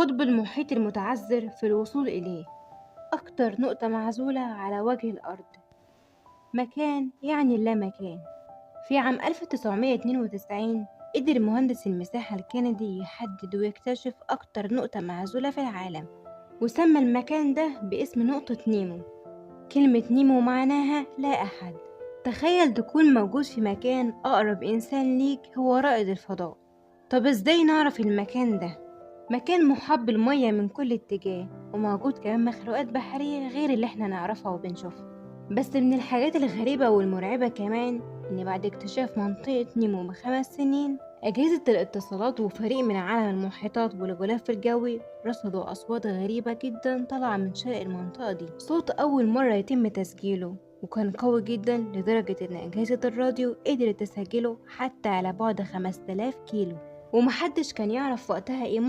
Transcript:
قطب المحيط المتعذر في الوصول إليه أكتر نقطة معزولة على وجه الأرض. مكان يعني اللامكان. في عام 1992 قدر مهندس المساحة الكندي يحدد ويكتشف أكتر نقطة معزولة في العالم، وسمى المكان ده باسم نقطة نيمو. كلمة نيمو معناها لا أحد. تخيل تكون موجود في مكان أقرب إنسان ليك هو رائد الفضاء. طب إزاي نعرف المكان ده؟ مكان محاط بالمية من كل اتجاه، وموجود كمان مخلوقات بحرية غير اللي احنا نعرفها وبنشوفها. بس من الحاجات الغريبة والمرعبة كمان إن بعد اكتشاف منطقة نيمو ب5 سنين، أجهزة الاتصالات وفريق من عالم المحيطات والغلاف الجوي رصدوا أصوات غريبة جدا طالعة من شرق المنطقة دي. صوت أول مرة يتم تسجيله، وكان قوي جدا لدرجة إن أجهزة الراديو قدرت تسجله حتى على بعد 5000 كيلو، ومحدش كان يعرف وقتها ايه